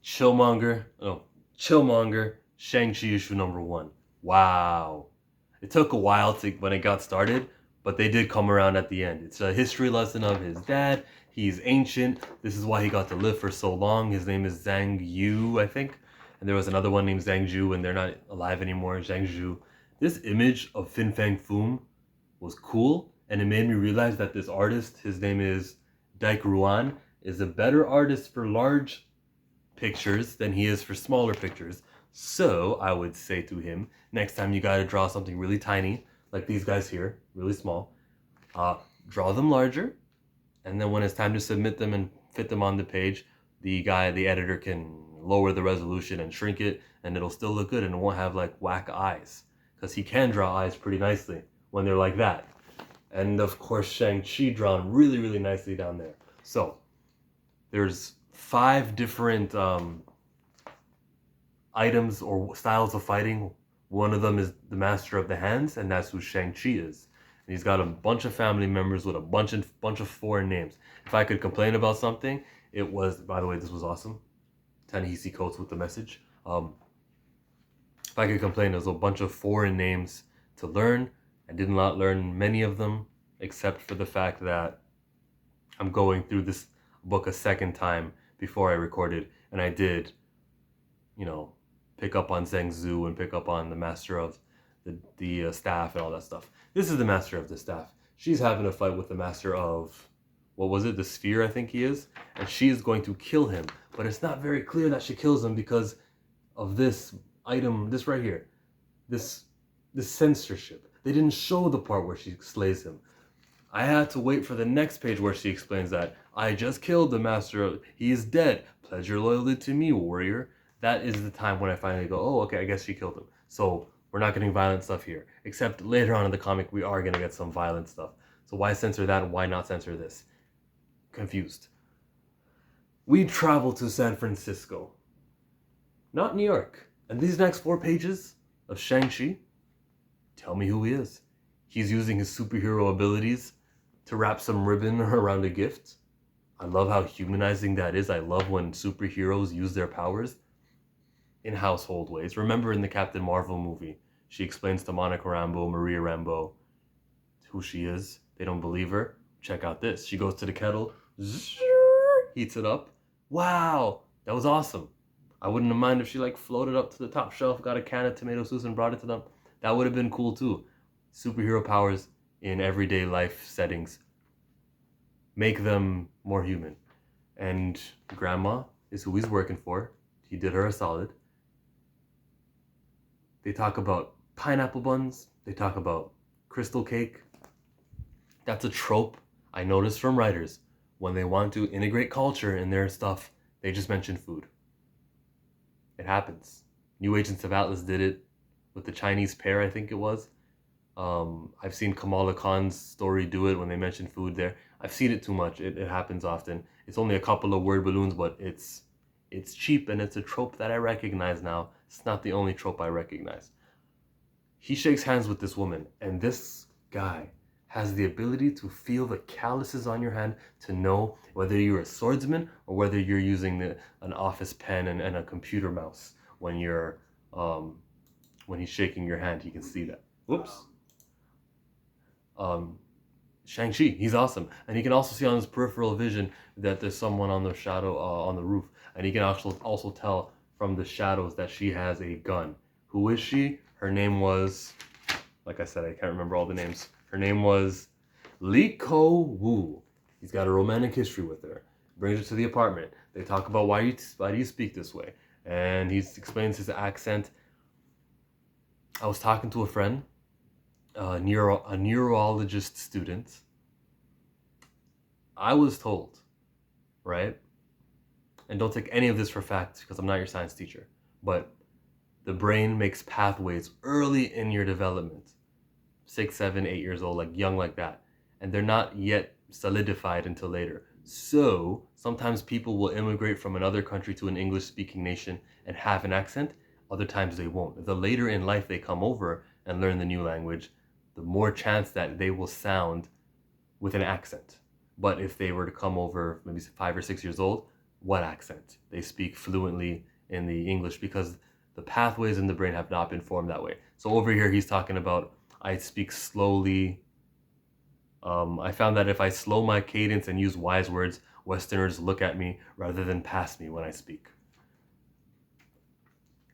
Chillmonger, Shang Chi issue #1. Wow. It took a while when it got started, but they did come around at the end. It's a history lesson of his dad. He's ancient. This is why he got to live for so long. His name is Zhang Yu, I think. And there was another one named Zhang Zhu, and they're not alive anymore. Zhang Zhu. This image of Fin Fang Foom was cool, and it made me realize that this artist, his name is Dike is a better artist for large pictures than he is for smaller pictures. So I would say to him, next time you gotta draw something really tiny, like these guys here, really small, draw them larger, and then when it's time to submit them and fit them on the page, the editor can lower the resolution and shrink it, and it'll still look good and it won't have like whack eyes. Because he can draw eyes pretty nicely when they're like that. And of course, Shang-Chi drawn really, really nicely down there. So, there's 5 different items or styles of fighting. One of them is the Master of the Hands, and that's who Shang-Chi is. And he's got a bunch of family members with a bunch of foreign names. If I could complain about something, it was, by the way, this was awesome. Ta-Nehisi Coates with the message. If I could complain, there's a bunch of foreign names to learn. I did not learn many of them, except for the fact that I'm going through this book a second time before I recorded, and I did, pick up on Zheng Zhu and pick up on the Master of the Staff and all that stuff. This is the Master of the Staff. She's having a fight with the Master of, what was it, the Sphere, I think he is, and she's going to kill him, but it's not very clear that she kills him because of this item, this right here, this censorship. They didn't show the part where she slays him. I had to wait for the next page where she explains that I just killed the master. He is dead. Pledge your loyalty to me, warrior. That is the time when I finally go, oh, okay, I guess she killed him. So we're not getting violent stuff here. Except later on in the comic, we are going to get some violent stuff. So why censor that and why not censor this? Confused. We travel to San Francisco. Not New York. And these next 4 pages of Shang-Chi tell me who he is. He's using his superhero abilities to wrap some ribbon around a gift. I love how humanizing that is. I love when superheroes use their powers in household ways. Remember in the Captain Marvel movie, she explains to Monica Rambeau, Maria Rambeau, who she is. They don't believe her. Check out this. She goes to the kettle, heats it up. Wow, that was awesome. I wouldn't have minded if she floated up to the top shelf, got a can of tomato sauce and brought it to them. That would have been cool too. Superhero powers in everyday life settings make them more human. And Grandma is who he's working for. He did her a solid. They talk about pineapple buns. They talk about crystal cake. That's a trope I noticed from writers. When they want to integrate culture in their stuff, they just mention food. It happens. New Agents of Atlas did it with the Chinese pear, I think it was. I've seen Kamala Khan's story do it when they mention food there. I've seen it too much. It happens often. It's only a couple of word balloons, but it's cheap and it's a trope that I recognize now. It's not the only trope I recognize. He shakes hands with this woman, and this guy has the ability to feel the calluses on your hand to know whether you're a swordsman or whether you're using an office pen and a computer mouse. When he's shaking your hand, he can see that. Whoops. Shang-Chi, he's awesome. And he can also see on his peripheral vision that there's someone on the shadow, on the roof. And he can also tell from the shadows that she has a gun. Who is she? Her name was, like I said, I can't remember all the names. Her name was Li Ko Wu. He's got a romantic history with her. Brings her to the apartment. They talk about why do you speak this way? And he explains his accent. I was talking to a friend, a neurologist student. I was told, right? And don't take any of this for fact because I'm not your science teacher, but the brain makes pathways early in your development. 6, 7, 8 years old, young like that. And they're not yet solidified until later. So sometimes people will immigrate from another country to an English-speaking nation and have an accent. Other times they won't. The later in life they come over and learn the new language, the more chance that they will sound with an accent. But if they were to come over maybe 5 or 6 years old, what accent. They speak fluently in the English because the pathways in the brain have not been formed that way. So over here, he's talking about, I speak slowly. I found that if I slow my cadence and use wise words, Westerners look at me rather than past me when I speak.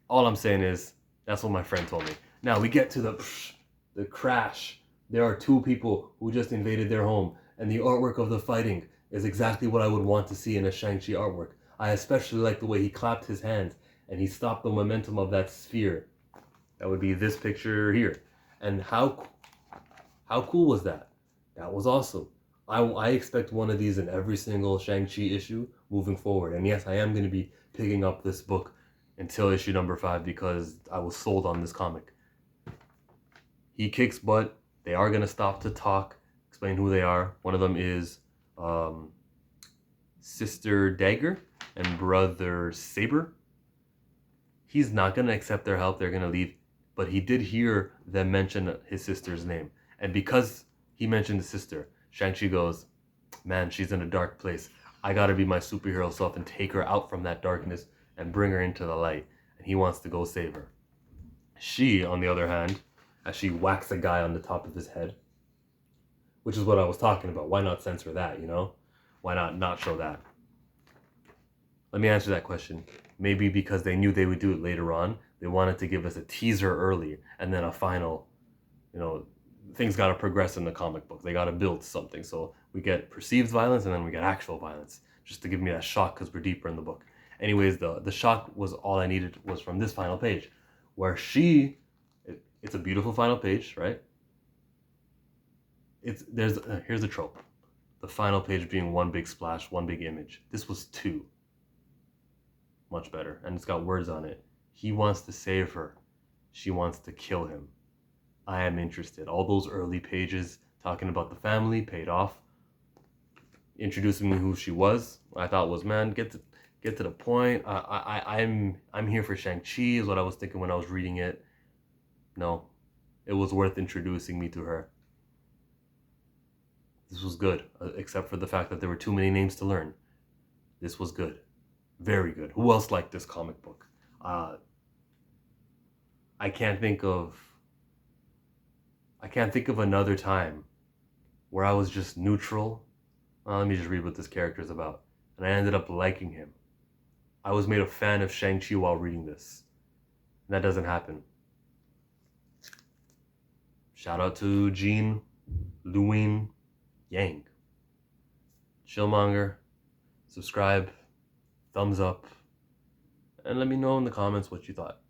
All I'm saying is, that's what my friend told me. Now we get to the crash. There are two people who just invaded their home, and the artwork of the fighting is exactly what I would want to see in a Shang-Chi artwork. I especially like the way he clapped his hands and he stopped the momentum of that sphere. That would be this picture here. And how cool was that? That was awesome. I expect one of these in every single Shang-Chi issue moving forward. And yes, I am going to be picking up this book until issue number 5 because I was sold on this comic. He kicks butt. They are going to stop to talk, explain who they are. One of them is Sister Dagger and Brother Saber. He's not going to accept their help. They're going to leave. But he did hear them mention his sister's name. And because he mentioned the sister, Shang-Chi goes, man, she's in a dark place. I got to be my superhero self and take her out from that darkness and bring her into the light. And he wants to go save her. She, on the other hand, as she whacks a guy on the top of his head, which is what I was talking about. Why not censor that, you know? Why not show that? Let me answer that question. Maybe because they knew they would do it later on. They wanted to give us a teaser early and then a final, you know, things got to progress in the comic book. They got to build something. So we get perceived violence and then we get actual violence just to give me that shock because we're deeper in the book. Anyways, the shock was all I needed was from this final page where it's a beautiful final page, right? Here's the trope. The final page being one big splash, one big image. This was 2. Much better. And it's got words on it. He wants to save her. She wants to kill him. I am interested. All those early pages talking about the family paid off. Introducing me who she was, I thought was, man, get to the point. I'm here for Shang-Chi is what I was thinking when I was reading it. No, it was worth introducing me to her. This was good, except for the fact that there were too many names to learn. This was good. Very good. Who else liked this comic book? I can't think of another time where I was just neutral. Let me just read what this character is about. And I ended up liking him. I was made a fan of Shang-Chi while reading this. And that doesn't happen. Shout out to Jean, Luen, Yang. Chillmonger. Subscribe. Thumbs up. And let me know in the comments what you thought.